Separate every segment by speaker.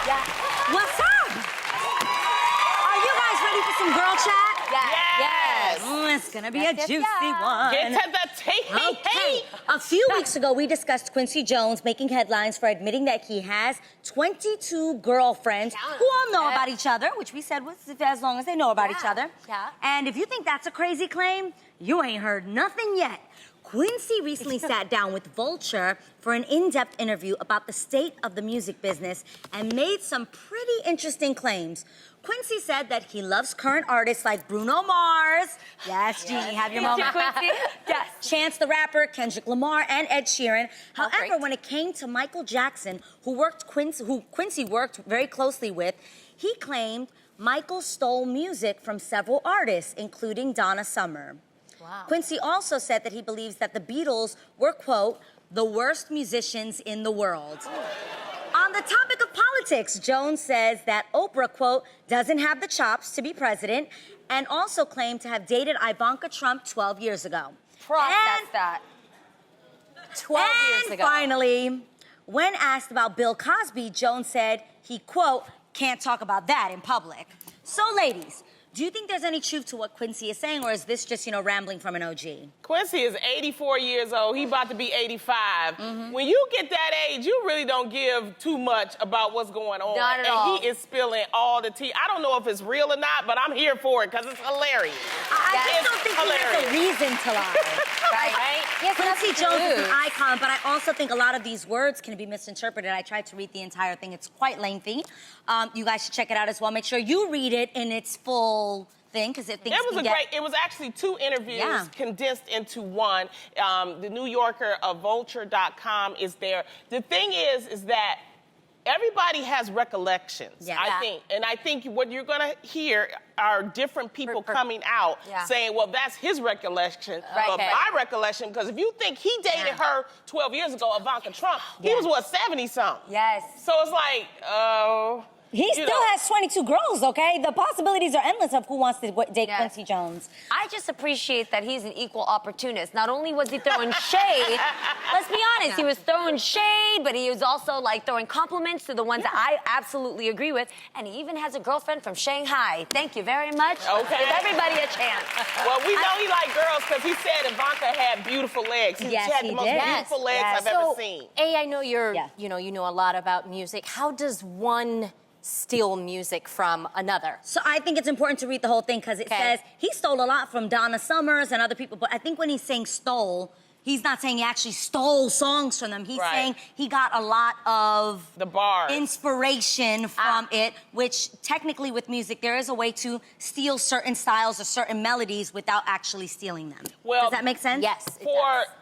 Speaker 1: Yeah.
Speaker 2: What's up? Are you guys ready for some girl chat?
Speaker 1: Yes.
Speaker 2: It's gonna be a juicy one.
Speaker 3: Get to the tea.
Speaker 2: Okay. A few weeks ago, we discussed Quincy Jones making headlines for admitting that he has 22 girlfriends who all know about each other, which we said was as long as they know about each other.
Speaker 1: Yeah.
Speaker 2: And if you think that's a crazy claim, you ain't heard nothing yet. Quincy recently sat down with Vulture for an in-depth interview about the state of the music business and made some pretty interesting claims. Quincy said that he loves current artists like Bruno Mars. Yes, Jeannie, have your moment.
Speaker 1: Quincy. Yes.
Speaker 2: Chance the Rapper, Kendrick Lamar, and Ed Sheeran. However,
Speaker 1: great.
Speaker 2: when it came to Michael Jackson, who Quincy worked very closely with, he claimed Michael stole music from several artists, including Donna Summer.
Speaker 1: Wow.
Speaker 2: Quincy also said that he believes that the Beatles were, quote, the worst musicians in the world. On the topic of politics, Jones says that Oprah, quote, doesn't have the chops to be president, and also claimed to have dated Ivanka Trump 12 years ago.
Speaker 1: Process that. 12 years ago.
Speaker 2: And finally, when asked about Bill Cosby, Jones said he, quote, can't talk about that in public. So, ladies, do you think there's any truth to what Quincy is saying, or is this just, rambling from an OG?
Speaker 3: Quincy is 84 years old. He about to be 85. When you get that age, you really don't give too much about what's going on.
Speaker 1: Not at all.
Speaker 3: And he is spilling all the tea. I don't know if it's real or not, but I'm here for it because it's hilarious.
Speaker 2: I just don't think he has a reason to lie.
Speaker 1: Right? Yes,
Speaker 2: Quincy Jones is an icon, but I also think a lot of these words can be misinterpreted. I tried to read the entire thing. It's quite lengthy. You guys should check it out as well. Make sure you read it in its full thing, because it
Speaker 3: was actually two interviews condensed into one. The New Yorker of Vulture.com is there. The thing is that everybody has recollections, I think what you're gonna hear are different people coming out saying, well, that's his recollection, but my recollection, because if you think he dated her 12 years ago, Ivanka Trump, he was, what, 70-something?
Speaker 1: Yes.
Speaker 3: So it's like, oh...
Speaker 2: He still has 22 girls, okay? The possibilities are endless of who wants to date Quincy Jones.
Speaker 1: I just appreciate that he's an equal opportunist. Not only was he throwing shade, let's be honest, he was throwing shade, but he was also like throwing compliments to the ones that I absolutely agree with. And he even has a girlfriend from Shanghai. Thank you very much.
Speaker 3: Okay.
Speaker 1: Give everybody a chance.
Speaker 3: Well, we know he liked girls because he said Ivanka had beautiful legs. She had the most beautiful legs I've ever seen.
Speaker 4: I know you know a lot about music. How does one steal music from another?
Speaker 2: So I think it's important to read the whole thing because it says he stole a lot from Donna Summers and other people, but I think when he's saying stole, he's not saying he actually stole songs from them. He's saying he got a lot of
Speaker 3: the bars,
Speaker 2: inspiration from it, which technically with music, there is a way to steal certain styles or certain melodies without actually stealing them. Well, does that make sense?
Speaker 4: Yes,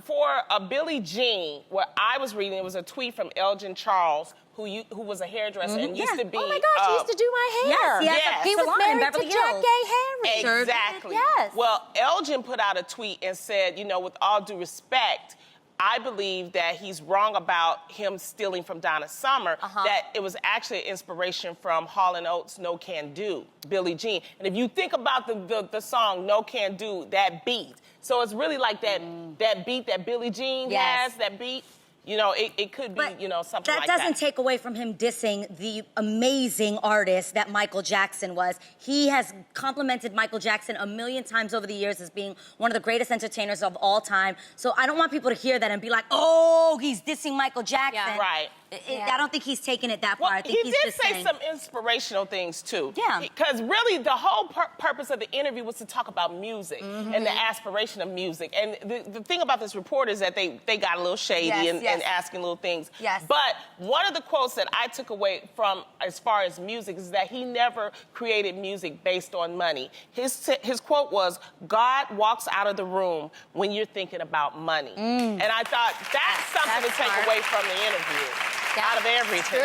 Speaker 3: For a Billie Jean, what I was reading, it was a tweet from Elgin Charles, who was a hairdresser and used to be...
Speaker 4: Oh my gosh, he used to do my hair.
Speaker 2: Yes,
Speaker 4: He was married to Jack Gay Harry.
Speaker 3: Exactly.
Speaker 4: Yes.
Speaker 3: Well, Elgin put out a tweet and said, with all due respect, I believe that he's wrong about him stealing from Donna Summer, that it was actually an inspiration from Hall & Oates' No Can Do, Billie Jean. And if you think about the song No Can Do, that beat, so it's really like that beat that Billie Jean has, that beat. It could be, something like that.
Speaker 2: That doesn't take away from him dissing the amazing artist that Michael Jackson was. He has complimented Michael Jackson a million times over the years as being one of the greatest entertainers of all time. So I don't want people to hear that and be like, oh, he's dissing Michael Jackson.
Speaker 3: Yeah. Right.
Speaker 2: I don't think he's taking it that far. I think
Speaker 3: he did say some inspirational things, too.
Speaker 2: Yeah.
Speaker 3: Because really, the whole purpose of the interview was to talk about music and the aspiration of music. And the thing about this report is that they got a little shady and asking little things.
Speaker 1: Yes.
Speaker 3: But one of the quotes that I took away from as far as music is that he never created music based on money. His quote was, God walks out of the room when you're thinking about money. And I thought that's something to take away from the interview. Out of everything,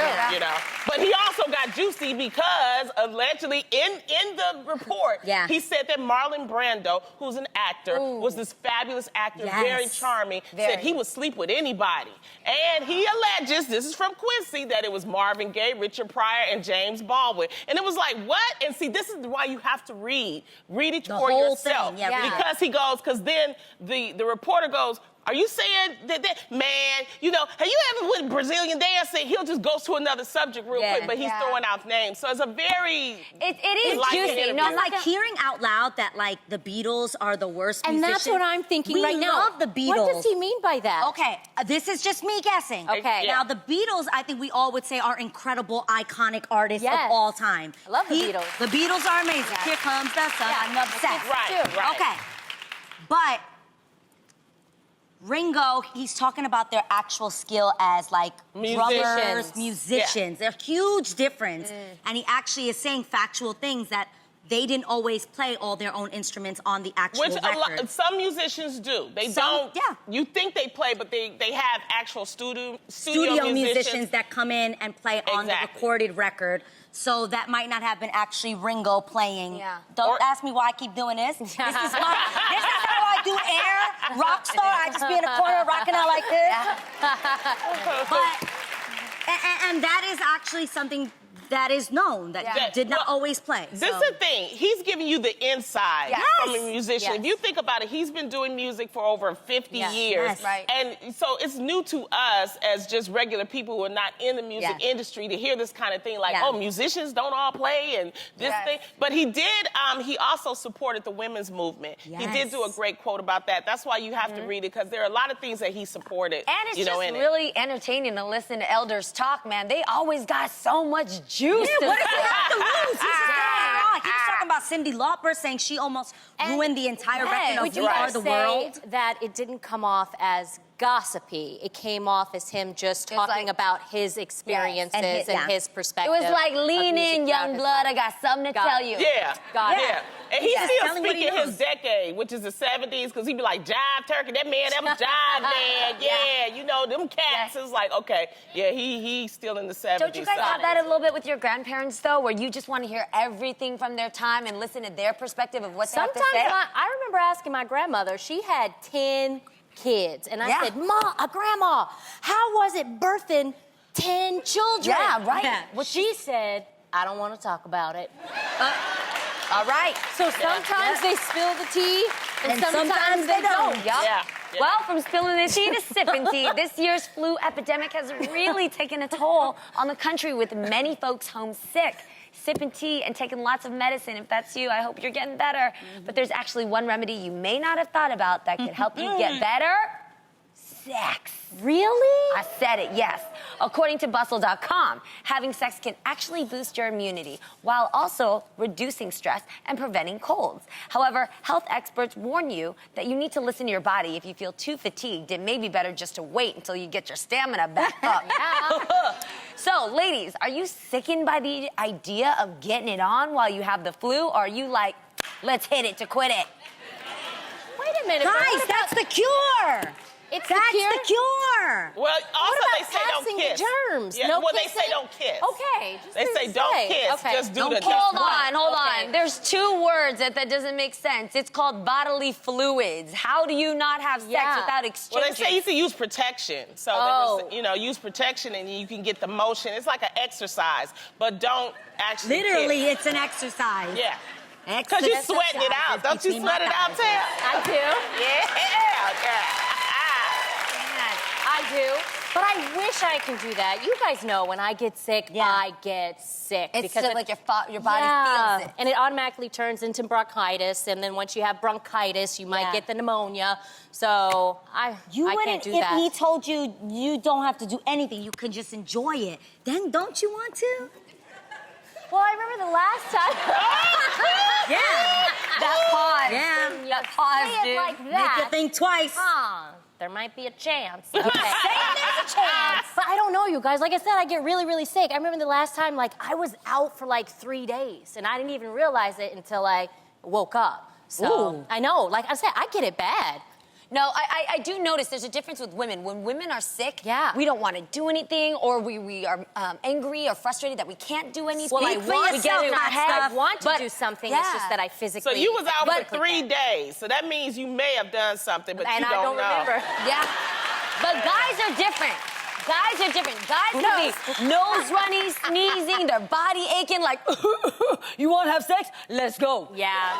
Speaker 3: But he also got juicy because allegedly in the report, he said that Marlon Brando, who's an actor, was this fabulous actor, very charming, said he would sleep with anybody. And he alleges, this is from Quincy, that it was Marvin Gaye, Richard Pryor, and James Baldwin. And it was like, what? And see, this is why you have to read it for yourself. Because he goes, because then the reporter goes, Are you saying that man, you know, have you ever with Brazilian dancing, he'll just go to another subject real quick, but he's throwing out names. So it's a very...
Speaker 1: It is juicy.
Speaker 2: No, like hearing out loud that like the Beatles are the worst
Speaker 4: And
Speaker 2: musicians.
Speaker 4: that's what I'm thinking right now.
Speaker 2: We love the Beatles.
Speaker 4: What does he mean by that?
Speaker 2: Okay, this is just me guessing.
Speaker 4: Okay.
Speaker 2: Now, the Beatles, I think we all would say are incredible, iconic artists of all time.
Speaker 4: I love the Beatles.
Speaker 2: The Beatles are amazing. Here comes the sun. I'm obsessed.
Speaker 3: Right.
Speaker 2: Okay. But Ringo, he's talking about their actual skill as like drummers, musicians. They're huge difference. And he actually is saying factual things that they didn't always play all their own instruments on the actual record.
Speaker 3: Some musicians do. They don't.
Speaker 2: Yeah.
Speaker 3: You think they play, but they have actual studio
Speaker 2: musicians that come in and play on the recorded record. So that might not have been actually Ringo playing.
Speaker 1: Yeah.
Speaker 2: Don't ask me why I keep doing this. This is how I do air, rock star. I just be in a corner rocking out like this. But, and that is actually something that is known, that did not always play.
Speaker 3: This is the thing. He's giving you the inside from a musician.
Speaker 4: Yes.
Speaker 3: If you think about it, he's been doing music for over 50 years.
Speaker 2: Yes.
Speaker 1: Right.
Speaker 3: And so it's new to us as just regular people who are not in the music industry to hear this kind of thing like, oh, musicians don't all play and this thing. But he did, he also supported the women's movement. He did do a great quote about that. That's why you have to read it, because there are a lot of things that he supported.
Speaker 1: And it's just really entertaining to listen to elders talk, man. They always got so much juice.
Speaker 2: What does he have to lose? He's He was talking about Cyndi Lauper saying she almost ruined the entire record of We Are the World.
Speaker 4: That it didn't come off as gossipy. It came off as him just talking about his experiences and his perspective.
Speaker 1: It was like, lean in, young blood. I got something to tell you.
Speaker 3: Yeah.
Speaker 4: Yeah.
Speaker 3: And he's still speaking his decade, which is the 70s, because he'd be like, jive turkey, that was jive man. Yeah, you know, them cats. It's like, okay, he's still in the 70s.
Speaker 1: Don't you guys have that a little bit with your grandparents, though, where you just want to hear everything from their time and listen to their perspective of what they have to say?
Speaker 4: I remember asking my grandmother, she had 10 kids, and I said, Grandma, how was it birthing 10 children?
Speaker 1: Yeah, right.
Speaker 4: Well, she said, I don't want to talk about it.
Speaker 1: All right.
Speaker 4: So sometimes they spill the tea, and sometimes they don't.
Speaker 1: Well, from spilling the tea to sipping tea, this year's flu epidemic has really taken a toll on the country, with many folks homesick. Sipping tea and taking lots of medicine. If that's you, I hope you're getting better. But there's actually one remedy you may not have thought about that could help you get better. Sex.
Speaker 4: Really?
Speaker 1: I said it, yes. According to Bustle.com, having sex can actually boost your immunity while also reducing stress and preventing colds. However, health experts warn you that you need to listen to your body. If you feel too fatigued, it may be better just to wait until you get your stamina back up. So, ladies, are you sickened by the idea of getting it on while you have the flu? Or are you like, let's hit it to quit it?
Speaker 4: Wait a minute.
Speaker 2: Guys, that's the cure.
Speaker 4: That's
Speaker 2: the cure.
Speaker 3: Well, also
Speaker 4: what
Speaker 3: they
Speaker 4: about
Speaker 3: say don't
Speaker 4: passing
Speaker 3: kiss.
Speaker 4: The germs?
Speaker 3: Yeah,
Speaker 4: no
Speaker 3: well,
Speaker 4: kissing?
Speaker 3: they say don't kiss.
Speaker 4: Okay.
Speaker 3: They say don't kiss. Just do the.
Speaker 1: Hold on. There's two words that doesn't make sense. It's called bodily fluids. How do you not have sex without exchanging?
Speaker 3: Well, they say you can use protection. So, use protection and you can get the motion. It's like an exercise, but don't actually
Speaker 2: Literally,
Speaker 3: kiss.
Speaker 2: it's an exercise.
Speaker 3: Yeah. Because you're sweating it out. Don't you sweat it out, Tam?
Speaker 4: I do.
Speaker 3: Yeah.
Speaker 4: I do. But I wish I could do that. You guys know when I get sick, I get sick.
Speaker 1: It's because like your body feels it.
Speaker 4: And it automatically turns into bronchitis. And then once you have bronchitis, you might get the pneumonia. So I can't do that.
Speaker 2: If he told you you don't have to do anything, you can just enjoy it, then don't you want to?
Speaker 4: Well, I remember the last time.
Speaker 1: That pause.
Speaker 2: Yeah.
Speaker 1: That pause,
Speaker 4: Say it
Speaker 1: dude.
Speaker 4: like that.
Speaker 2: Make you think twice.
Speaker 4: There might be a chance. Okay. There's a chance. But I don't know, you guys. Like I said, I get really, really sick. I remember the last time, like, I was out for like 3 days, and I didn't even realize it until I woke up. So I know, like I said, I get it bad.
Speaker 1: No, I do notice there's a difference with women. When women are sick, we don't want to do anything, or we are angry or frustrated that we can't do anything.
Speaker 4: Well, I want to do something. It's just that I physically.
Speaker 3: So you was out for 3 days. So that means you may have done something, but you don't know.
Speaker 4: Remember.
Speaker 1: Yeah. But guys are different. Guys are different. Guys can be nose runny, sneezing, their body aching, like, you want to have sex? Let's go.
Speaker 4: Yeah.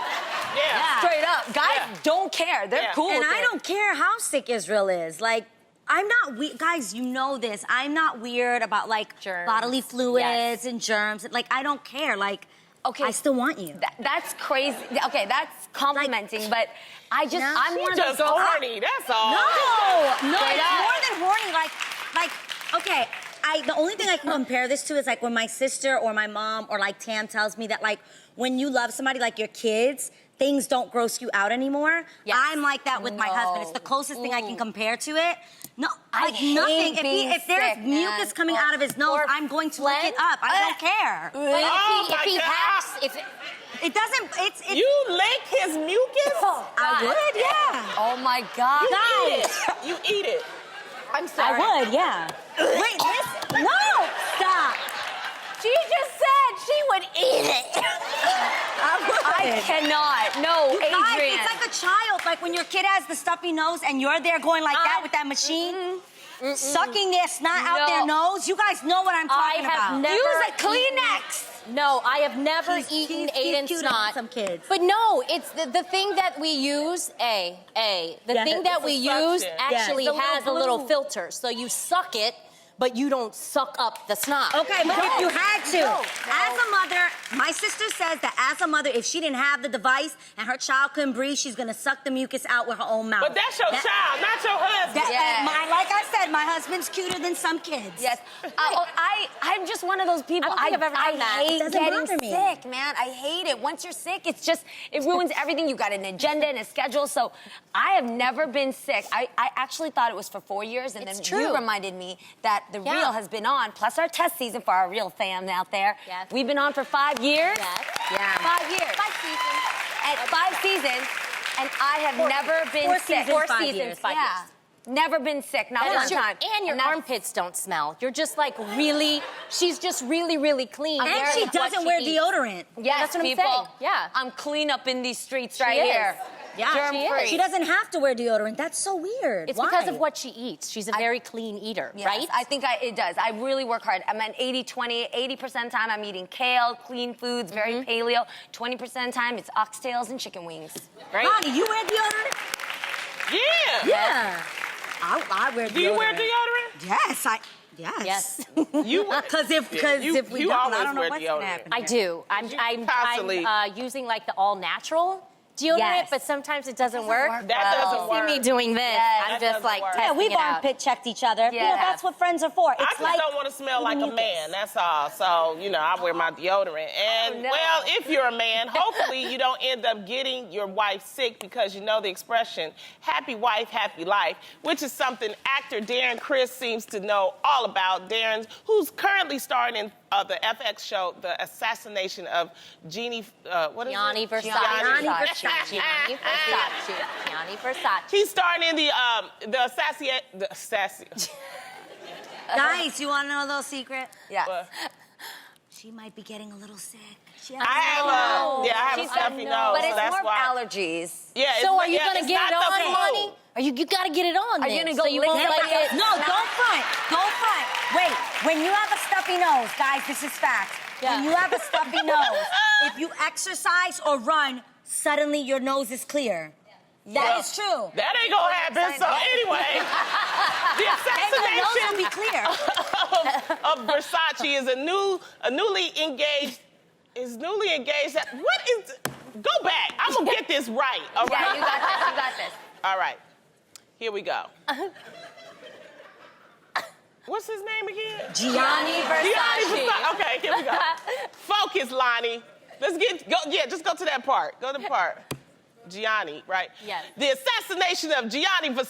Speaker 3: Yeah.
Speaker 1: Straight up. Guys
Speaker 3: Yeah.
Speaker 1: don't care. They're
Speaker 3: Yeah.
Speaker 1: cool
Speaker 2: And
Speaker 1: with
Speaker 2: I
Speaker 1: it.
Speaker 2: don't care how sick Israel is. Like, I'm not guys, you know this. I'm not weird about like
Speaker 4: Germs.
Speaker 2: bodily fluids
Speaker 4: Yes.
Speaker 2: and germs. Like, I don't care. Like,
Speaker 1: Okay.
Speaker 2: I still want you.
Speaker 1: That's crazy. Okay, that's complimenting, but I just,
Speaker 2: No.
Speaker 1: I'm one of those
Speaker 3: Just
Speaker 1: girls.
Speaker 3: horny, that's all.
Speaker 2: No,
Speaker 1: Straight
Speaker 2: it's
Speaker 1: up.
Speaker 2: more than horny. Like, okay. The only thing I can compare this to is like when my sister or my mom or like Tam tells me that like when you love somebody like your kids, things don't gross you out anymore.
Speaker 4: Yes.
Speaker 2: I'm like that with my husband. It's the closest thing I can compare to it. No,
Speaker 1: I
Speaker 2: like
Speaker 1: hate
Speaker 2: nothing.
Speaker 1: being
Speaker 2: If there's
Speaker 1: sick,
Speaker 2: mucus
Speaker 1: man.
Speaker 2: coming out of his nose,
Speaker 4: Or
Speaker 2: I'm going to lick
Speaker 4: phlegm.
Speaker 2: it up. I don't care.
Speaker 4: But
Speaker 3: Oh
Speaker 4: if he
Speaker 3: my God.
Speaker 4: hacks,
Speaker 2: It doesn't. It's.
Speaker 3: You lick his mucus?
Speaker 2: I would, yeah.
Speaker 1: Oh my God.
Speaker 3: You eat it. You eat it.
Speaker 1: I'm
Speaker 2: I
Speaker 1: sorry.
Speaker 2: would, yeah. Wait, listen. No, stop.
Speaker 4: she just said she would eat it.
Speaker 1: I cannot. No,
Speaker 2: Guys,
Speaker 1: Adrian.
Speaker 2: it's like a child. Like when your kid has the stuffy nose and you're there going like that with that machine, sucking their snot out their
Speaker 1: No.
Speaker 2: nose. You guys know what I'm talking
Speaker 4: I have
Speaker 2: about.
Speaker 4: never
Speaker 1: Use a Kleenex.
Speaker 4: No, I have never
Speaker 2: He's
Speaker 4: eaten
Speaker 2: cute
Speaker 4: Aiden's
Speaker 2: than
Speaker 4: snot.
Speaker 2: some kids.
Speaker 4: But no, it's the thing that we use, the
Speaker 2: Yeah,
Speaker 4: thing that
Speaker 3: it's
Speaker 4: we
Speaker 3: a
Speaker 4: use
Speaker 3: suction.
Speaker 4: actually
Speaker 1: Yeah. The
Speaker 4: has a
Speaker 1: little
Speaker 4: little
Speaker 1: blue.
Speaker 4: filter. So you suck it, but you don't suck up the snot.
Speaker 2: Okay, but if you had to,
Speaker 4: No.
Speaker 2: as a mother, my sister says that as a mother, if she didn't have the device and her child couldn't breathe, she's gonna suck the mucus out with her own mouth.
Speaker 3: But that's your child, not your husband.
Speaker 1: Yeah.
Speaker 2: Like I said, my husband's cuter than some kids.
Speaker 1: Yes. I'm just one of those people.
Speaker 4: I don't think I've ever done that.
Speaker 1: hate
Speaker 2: It doesn't
Speaker 1: getting
Speaker 2: bother me.
Speaker 1: sick, man. I hate it. Once you're sick, it ruins everything. You got an agenda and a schedule. So I have never been sick. I actually thought it was for 4 years, and
Speaker 4: It's
Speaker 1: then
Speaker 4: true.
Speaker 1: you reminded me that the
Speaker 4: Yeah.
Speaker 1: Real has been on, plus our test season for our Real fam out there.
Speaker 4: Yes.
Speaker 1: We've been on for 5 years.
Speaker 4: Yes.
Speaker 2: Yeah.
Speaker 1: 5 years.
Speaker 4: 5 seasons.
Speaker 1: At 5 seasons, and I have never been
Speaker 2: 4
Speaker 1: sick.
Speaker 2: seasons,
Speaker 4: 4
Speaker 2: 5
Speaker 4: seasons,
Speaker 2: years.
Speaker 4: 5
Speaker 1: Yeah.
Speaker 4: years.
Speaker 1: Never been sick, not
Speaker 4: And
Speaker 1: one time.
Speaker 4: your
Speaker 1: that's-
Speaker 4: armpits don't smell. You're just like really, she's just really, really clean.
Speaker 2: And
Speaker 4: Very
Speaker 2: she
Speaker 4: what
Speaker 2: doesn't
Speaker 4: she
Speaker 2: wear
Speaker 4: eats.
Speaker 2: deodorant.
Speaker 1: Yes,
Speaker 4: That's what I'm
Speaker 1: people.
Speaker 4: saying. Yeah.
Speaker 1: I'm clean up in these streets right
Speaker 4: is.
Speaker 1: here.
Speaker 2: Yeah,
Speaker 1: Germ
Speaker 4: she is.
Speaker 1: free.
Speaker 2: She doesn't have to wear deodorant. That's so weird.
Speaker 4: It's
Speaker 2: Why?
Speaker 4: because of what she eats. She's a very clean eater,
Speaker 1: Yes,
Speaker 4: right?
Speaker 1: I think it does. I really work hard. I'm at 80-20. 80% of the time I'm eating kale, clean foods, very paleo. 20% of the time it's oxtails and chicken wings.
Speaker 4: right?
Speaker 2: Ronnie, you wear deodorant?
Speaker 3: Yeah.
Speaker 2: Yeah. I wear deodorant.
Speaker 3: Do you wear deodorant?
Speaker 2: Yes, yes.
Speaker 4: Yes.
Speaker 3: You
Speaker 2: Because if we
Speaker 3: you
Speaker 2: don't,
Speaker 3: always
Speaker 2: I don't know
Speaker 3: wear
Speaker 2: what's
Speaker 3: deodorant.
Speaker 2: gonna happen.
Speaker 4: I do. I'm
Speaker 3: constantly-
Speaker 4: using like the all natural deodorant,
Speaker 1: Yes.
Speaker 4: but sometimes it doesn't work.
Speaker 3: That doesn't
Speaker 4: See
Speaker 3: work.
Speaker 4: me doing this.
Speaker 1: Yes.
Speaker 4: I'm
Speaker 3: That
Speaker 4: just
Speaker 3: doesn't
Speaker 4: like
Speaker 3: work.
Speaker 4: testing
Speaker 2: Yeah, we've
Speaker 4: it out.
Speaker 2: armpit checked each other.
Speaker 1: Yeah.
Speaker 2: That's what friends are for. It's
Speaker 3: I just
Speaker 2: like
Speaker 3: don't want to smell like a
Speaker 2: mucus.
Speaker 3: man, that's all. So, I wear my deodorant. And,
Speaker 1: no.
Speaker 3: well, if you're a man, hopefully you don't end up getting your wife sick because you know the expression, happy wife, happy life, which is something actor Darren Criss seems to know all about. Darren, who's currently starring in the FX show, The Assassination of Gianni
Speaker 4: Gianni Versace.
Speaker 1: Gianni
Speaker 4: Versace. Gianni Versace. Gianni Versace.
Speaker 3: He's starring in the
Speaker 2: Guys, you want to know a little secret?
Speaker 1: Yeah.
Speaker 2: She might be getting a little sick.
Speaker 3: I have a stuffy nose,
Speaker 1: But
Speaker 3: so
Speaker 1: it's
Speaker 3: that's
Speaker 1: more
Speaker 3: why.
Speaker 1: allergies.
Speaker 3: Yeah,
Speaker 4: So are you
Speaker 3: yeah,
Speaker 4: gonna
Speaker 3: it's
Speaker 4: get it
Speaker 3: not the
Speaker 4: on,
Speaker 3: food.
Speaker 4: Lonnie? You gotta get it on.
Speaker 1: Are you
Speaker 4: then,
Speaker 1: gonna go
Speaker 4: so you
Speaker 1: lick
Speaker 4: won't
Speaker 1: it?
Speaker 4: like it?
Speaker 2: No, don't front. Don't front. Wait, when you have a stuffy nose, guys, this is fact.
Speaker 4: Yeah.
Speaker 2: When you have a stuffy nose, if you exercise or run, suddenly your nose is clear. That is true.
Speaker 3: That ain't gonna happen. So anyway, the
Speaker 2: And your nose will
Speaker 3: assassination
Speaker 2: be clear.
Speaker 3: of Versace is a newly engaged. Is newly engaged. What is? Go back. I'm gonna get this right. All right.
Speaker 1: Yeah, you got this. You got this.
Speaker 3: All right. Here we go. What's his name again?
Speaker 2: Gianni
Speaker 3: Gianni Versace. Okay, here we go. Focus, Lonnie. Just go to that part. Go to the part. Gianni, right?
Speaker 4: Yes.
Speaker 3: The assassination of Gianni Versace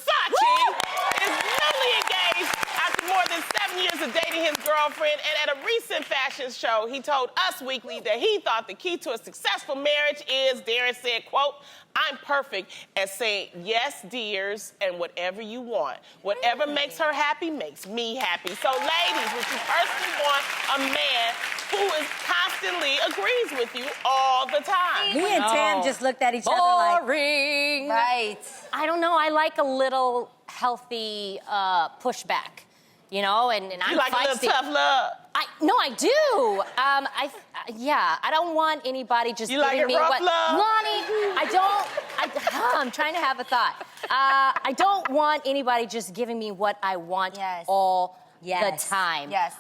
Speaker 3: is newly engaged after more than 7 years of dating his girlfriend. And at a recent fashion show, he told Us Weekly that he thought the key to a successful marriage is, Darren said, quote, I'm perfect at saying yes, dears, and whatever you want. Whatever makes her happy makes me happy. So, ladies, would you personally want a man who is constantly agrees with you all the time?
Speaker 2: Me and Tam just looked at each other like,
Speaker 4: Boring.
Speaker 1: Right.
Speaker 4: I don't know. I like a little healthy pushback, and I'm
Speaker 3: You like a
Speaker 4: feisty.
Speaker 3: little tough love?
Speaker 4: No, I do. Yeah, I don't want anybody just
Speaker 3: You like
Speaker 4: giving
Speaker 3: it
Speaker 4: me
Speaker 3: rough,
Speaker 4: what.
Speaker 3: love?
Speaker 4: Lonnie, I'm trying to have a thought. I don't want anybody just giving me what I want all the time.
Speaker 1: Yes.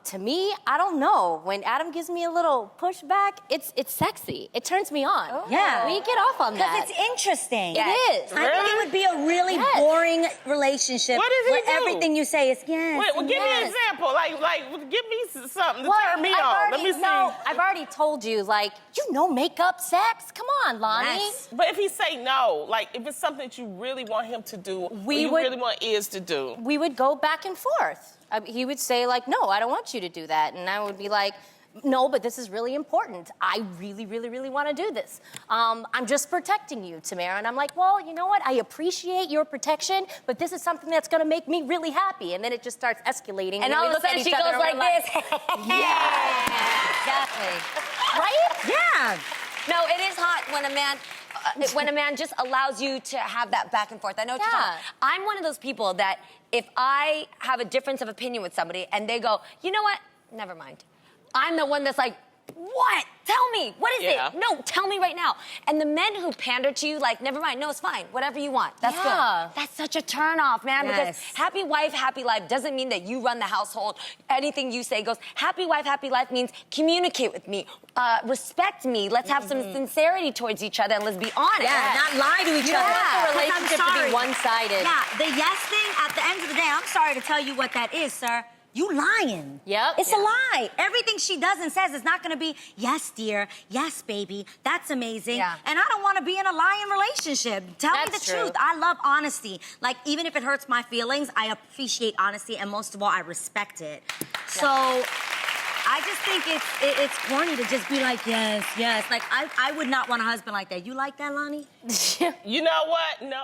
Speaker 4: To me, I don't know. When Adam gives me a little pushback, it's sexy. It turns me on.
Speaker 2: Oh. Yeah.
Speaker 4: We get off on that.
Speaker 2: Because it's interesting.
Speaker 4: It is.
Speaker 2: I think it would be a really boring relationship
Speaker 3: What does he
Speaker 2: where
Speaker 3: do?
Speaker 2: everything you say is yes.
Speaker 3: Wait, well, give me an example. Like, give me something to turn me on. Let me see.
Speaker 4: No, I've already told you, like, makeup, sex? Come on, Lonnie.
Speaker 2: Yes.
Speaker 3: But if he say no, like, if it's something that you really want him to do, really want Iz to do.
Speaker 4: We would go back and forth. He would say, like, no, I don't want you to do that. And I would be like, no, but this is really important. I really, really, really want to do this. I'm just protecting you, Tamara. And I'm like, well, you know what? I appreciate your protection, but this is something that's going to make me really happy. And then it just starts escalating.
Speaker 1: And all of a sudden she goes like this.
Speaker 2: Yeah. Exactly.
Speaker 4: Right?
Speaker 2: Yeah.
Speaker 1: No, it is hot when a man just allows you to have that back and forth. I know what you're talking about. I'm one of those people that if I have a difference of opinion with somebody and they go, you know what? Never mind. I'm the one that's like, what? Tell me. What is it? No, tell me right now. And the men who pander to you, like, never mind. No, it's fine. Whatever you want. That's good. That's such a turnoff, man. Because happy wife, happy life doesn't mean that you run the household. Anything you say goes. Happy wife, happy life means communicate with me, respect me. Let's have some sincerity towards each other and let's be honest.
Speaker 2: Yeah, not lie to each other.
Speaker 4: The relationship to be one-sided.
Speaker 2: Yeah, the yes thing, at the end of the day, I'm sorry to tell you what that is, sir. You lying.
Speaker 4: Yep.
Speaker 2: It's a lie. Everything she does and says is not going to be, yes, dear, yes, baby, that's amazing.
Speaker 1: Yeah.
Speaker 2: And I don't want to be in a lying relationship. Tell me the truth. I love honesty. Like, even if it hurts my feelings, I appreciate honesty, and most of all, I respect it. So I just think it's corny to just be like, yes, yes. Like, I would not want a husband like that. You like that, Lonnie?
Speaker 3: You know what? No.